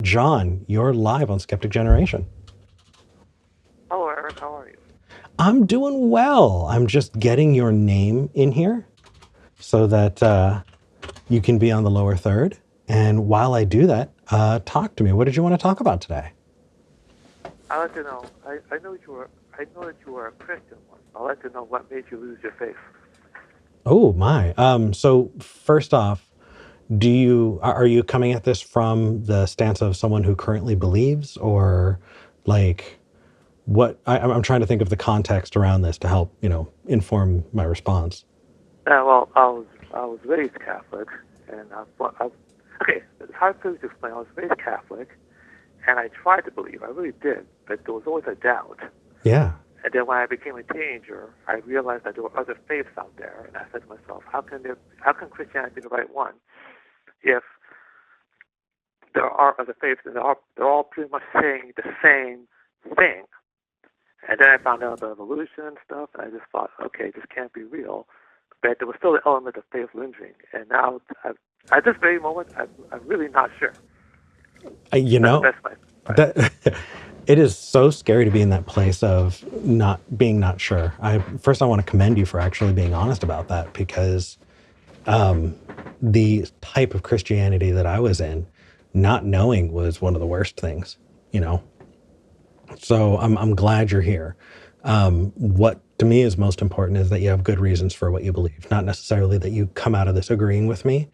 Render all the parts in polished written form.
John, you're live on Skeptic Generation. Hello, Eric. How are you? I'm doing well. I'm just getting your name in here so that you can be on the lower third. And while I do that, talk to me. What did you want to talk about today? I'd like to know. I know that you were a Christian once. I'd like to know what made you lose your faith. Oh my. So first off, are you coming at this from the stance of someone who currently believes, or like I'm trying to think of the context around this to help inform my response. Well, I was raised Catholic, and okay. It's hard for me to explain. I was raised Catholic, and I tried to believe. I really did, but there was always a doubt. Yeah. And then when I became a teenager, I realized that there were other faiths out there, and I said to myself, how can Christianity be the right one if there are other faiths and they're all pretty much saying the same thing? And then I found out about evolution and stuff, and I just thought, okay, this can't be real. But there was still the element of faith lingering. And now, at this very moment, I'm really not sure. That it is so scary to be in that place of not sure. I want to commend you for actually being honest about that, because the type of Christianity that I was in, not knowing was one of the worst things, So I'm glad you're here. What to me is most important is that you have good reasons for what you believe, not necessarily that you come out of this agreeing with me,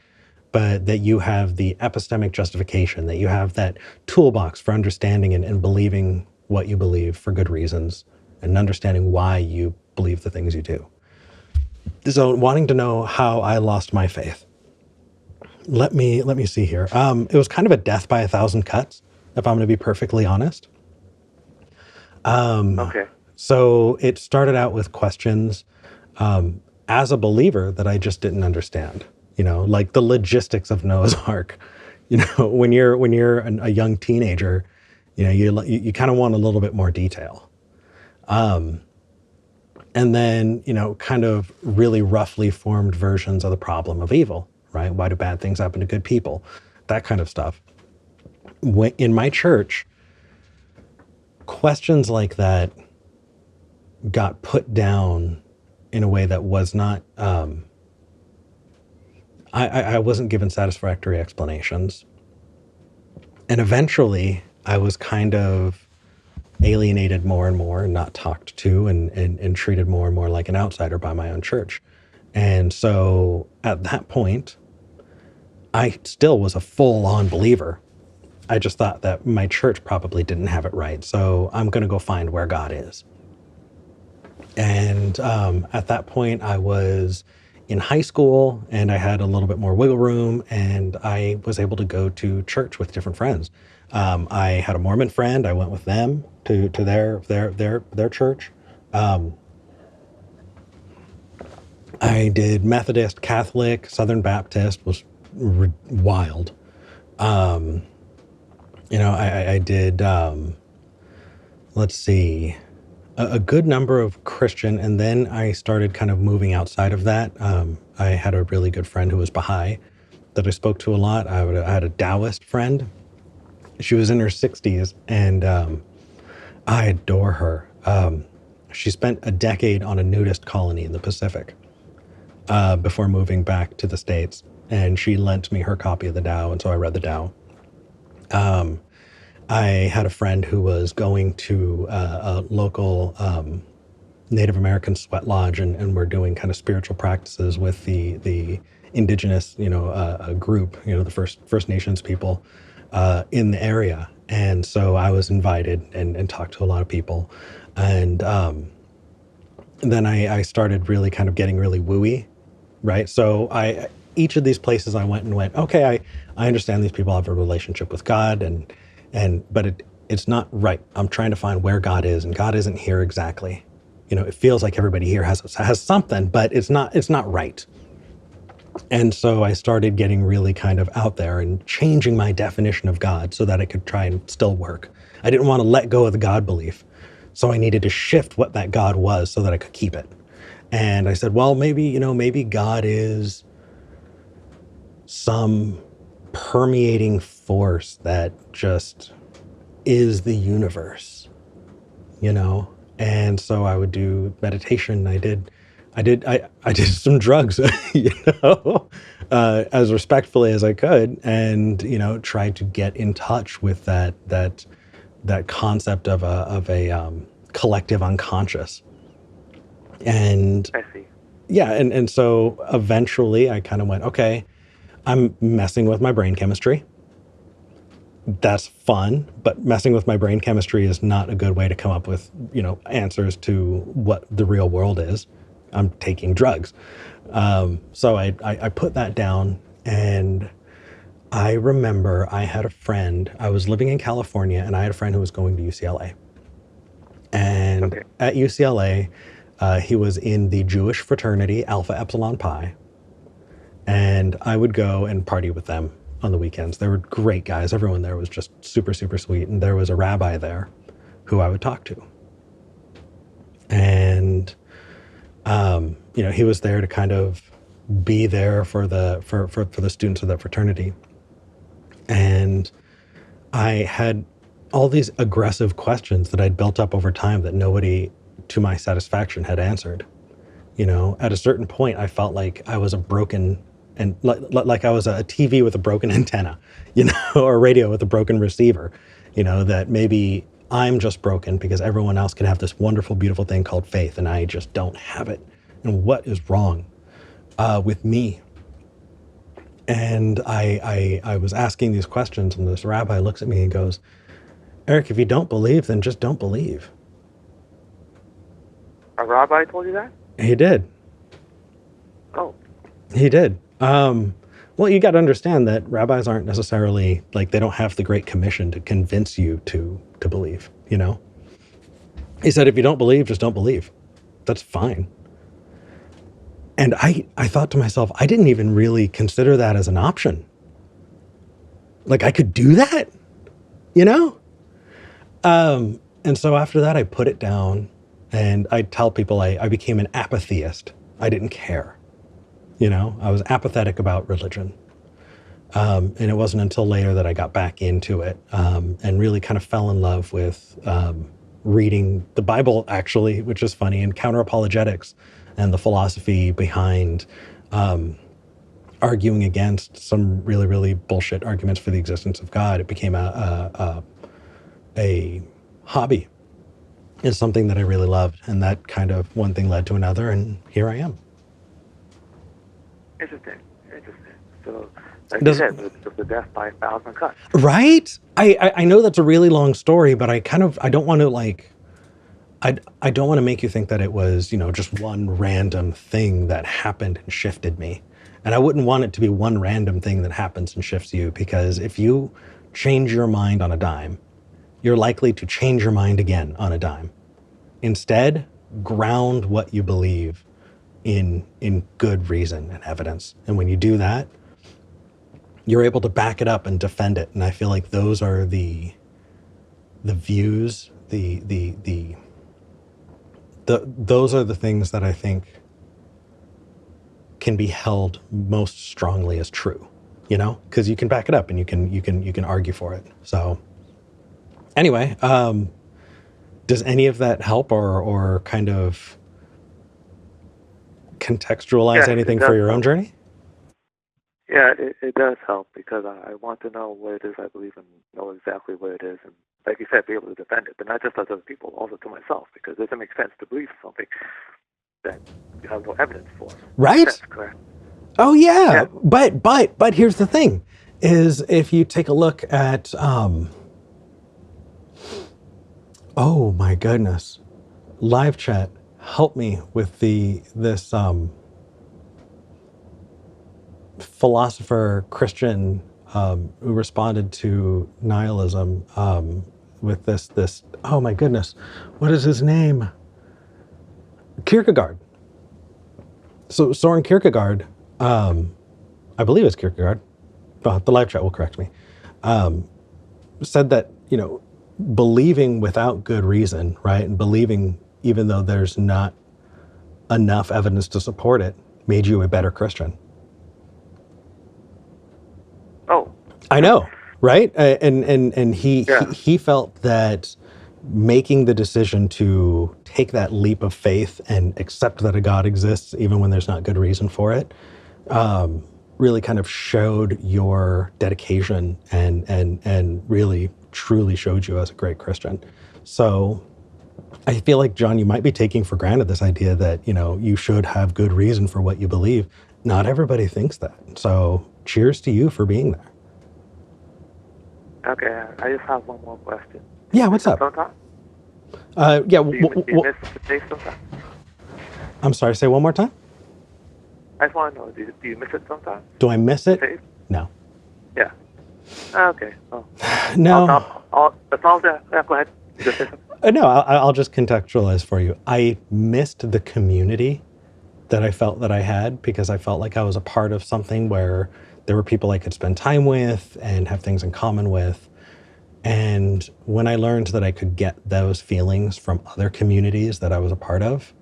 but that you have the epistemic justification, that you have that toolbox for understanding and believing what you believe for good reasons, and understanding why you believe the things you do. So, wanting to know how I lost my faith. Let me see here. It was kind of a death by a thousand cuts, if I'm going to be perfectly honest. Okay. So it started out with questions as a believer that I just didn't understand. Like the logistics of Noah's Ark. When you're a young teenager, you kind of want a little bit more detail. And then kind of really roughly formed versions of the problem of evil. Right? Why do bad things happen to good people? That kind of stuff. In my church, questions like that got put down in a way that was not, I wasn't given satisfactory explanations. And eventually I was kind of alienated more and more and not talked to and treated more and more like an outsider by my own church. And so at that point, I still was a full-on believer. I just thought that my church probably didn't have it right. So I'm going to go find where God is. And at that point, I was in high school and I had a little bit more wiggle room, and I was able to go to church with different friends. I had a Mormon friend. I went with them to their church. I did Methodist, Catholic, Southern Baptist, was wild. I did, let's see, a good number of Christian, and then I started kind of moving outside of that. I had a really good friend who was Baha'i that I spoke to a lot. I had a Taoist friend. She was in her 60s, and I adore her. She spent a decade on a nudist colony in the Pacific before moving back to the States, and she lent me her copy of the Tao, and so I read the Tao. I had a friend who was going to a local Native American sweat lodge, and we're doing kind of spiritual practices with the indigenous, group, the First Nations people in the area. And so I was invited and talked to a lot of people. And then I started really kind of getting really wooey, right? So each of these places I went, okay, I understand these people have a relationship with God, but it's not right. I'm trying to find where God is, and God isn't here exactly. It feels like everybody here has something, but it's not right. And so I started getting really kind of out there and changing my definition of God so that it could try and still work. I didn't want to let go of the God belief, so I needed to shift what that God was so that I could keep it. And I said, well, maybe God is some permeating force that just is the universe, you know? And so I would do meditation. I did some drugs, you know, as respectfully as I could, and, you know, tried to get in touch with that concept of a collective unconscious. And I see. yeah, and so eventually I kind of went, okay, I'm messing with my brain chemistry. That's fun, but messing with my brain chemistry is not a good way to come up with, you know, answers to what the real world is. I'm taking drugs. So I put that down, and I remember I had a friend, I was living in California, and I had a friend who was going to UCLA. And Okay. at UCLA, he was in the Jewish fraternity Alpha Epsilon Pi. And I would go and party with them on the weekends. They were great guys. Everyone there was just super, super sweet. And there was a rabbi there who I would talk to. And, you know, he was there to kind of be there for the students of that fraternity. And I had all these aggressive questions that I'd built up over time that nobody, to my satisfaction, had answered. You know, at a certain point, I felt like I was a broken, and like I was a TV with a broken antenna, you know, or a radio with a broken receiver, you know, that maybe I'm just broken because everyone else can have this wonderful, beautiful thing called faith, and I just don't have it. And what is wrong with me? And I was asking these questions, and this rabbi looks at me and goes, Eric, if you don't believe, then just don't believe. A rabbi told you that? He did. Oh. He did. Well, you got to understand that rabbis aren't necessarily, like, they don't have the Great Commission to convince you to believe, you know? He said, if you don't believe, just don't believe. That's fine. And I thought to myself, I didn't even really consider that as an option. Like, I could do that, you know? And so after that, I put it down, and I tell people I became an apatheist. I didn't care. You know, I was apathetic about religion. And it wasn't until later that I got back into it, and really kind of fell in love with reading the Bible, actually, which is funny, and counter-apologetics and the philosophy behind arguing against some really, really bullshit arguments for the existence of God. It became a hobby. It's something that I really loved, and that kind of one thing led to another, and here I am. Interesting. So, like you said, the death by 1,000 cuts. Right? I know that's a really long story, but I don't want to, like, I don't want to make you think that it was, you know, just one random thing that happened and shifted me. And I wouldn't want it to be one random thing that happens and shifts you, because if you change your mind on a dime, you're likely to change your mind again on a dime. Instead, ground what you believe in good reason and evidence. And when you do that, you're able to back it up and defend it. And I feel like those are the views, those are the things that I think can be held most strongly as true, you know, because you can back it up and you can argue for it. So anyway, does any of that help or kind of contextualize anything for your own journey? Yeah, it does help, because I want to know what it is I believe and know exactly what it is, and like you said, be able to defend it, but not just to other people, also to myself, because it doesn't make sense to believe something that you have no evidence for. Right? That's correct. Oh yeah. But here's the thing, is if you take a look at oh my goodness, live chat, help me with this Philosopher Christian who responded to nihilism with this oh my goodness, what is his name? Kierkegaard. So Soren Kierkegaard, I believe it's Kierkegaard, the live chat will correct me, said that, you know, believing without good reason, right, and believing even though there's not enough evidence to support it, made you a better Christian. Oh. I know. right? And Yeah. he felt that making the decision to take that leap of faith and accept that a God exists, even when there's not good reason for it, really kind of showed your dedication and really truly showed you as a great Christian. So I feel like, John, you might be taking for granted this idea that, you should have good reason for what you believe. Not everybody thinks that. So cheers to you for being there. Okay. I just have one more question. Do Yeah, you miss what's it up? sometimes? Yeah, Do you miss the faith sometimes? I'm sorry, say one more time. I just want to know, do you miss it sometimes? Do I miss The it? faith? No. Yeah. Okay. Well, No. as long as yeah, go ahead. You just say something? No, I'll just contextualize for you. I missed the community that I felt that I had because I felt like I was a part of something where there were people I could spend time with and have things in common with. And when I learned that I could get those feelings from other communities that I was a part of,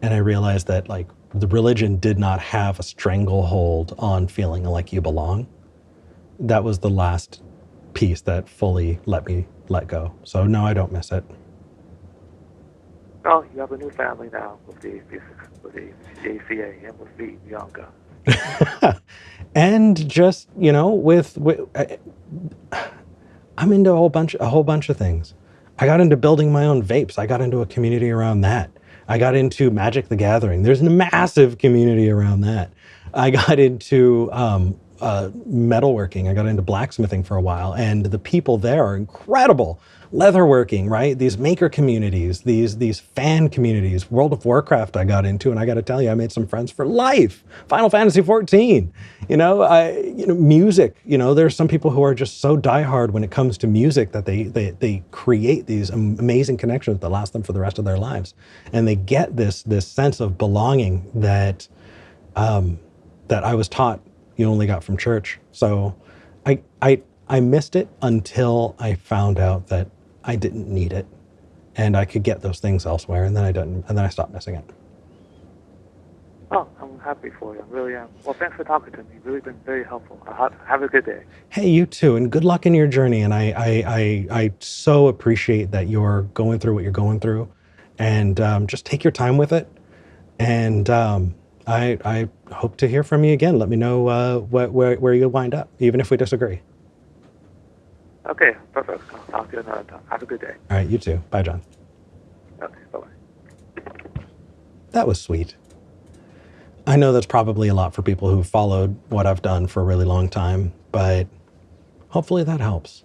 and I realized that like the religion did not have a stranglehold on feeling like you belong, that was the last piece that fully let me let go. So no, I don't miss it. Oh, you have a new family now with the ACA and with the Younger. And just, I'm into a whole bunch of things. I got into building my own vapes. I got into a community around that. I got into Magic the Gathering. There's a massive community around that. I got into metalworking. I got into blacksmithing for a while, and the people there are incredible. Leatherworking, right? These maker communities, these fan communities. World of Warcraft I got into, and I got to tell you, I made some friends for life. Final Fantasy 14. Music. There's some people who are just so diehard when it comes to music that they create these amazing connections that last them for the rest of their lives, and they get this sense of belonging that I was taught you only got from church. So I missed it until I found out that I didn't need it and I could get those things elsewhere, and then I didn't, and then I stopped missing it. Oh, I'm happy for you. I really am. Well, thanks for talking to me. You've really been very helpful. Have a good day. Hey, you too, and good luck in your journey. And I so appreciate that you're going through what you're going through, and just take your time with it. And I hope to hear from you again. Let me know where you wind up, even if we disagree. Okay, perfect. I'll talk to you another time. Have a good day. All right, you too. Bye, John. Okay, bye-bye. That was sweet. I know that's probably a lot for people who've followed what I've done for a really long time, but hopefully that helps.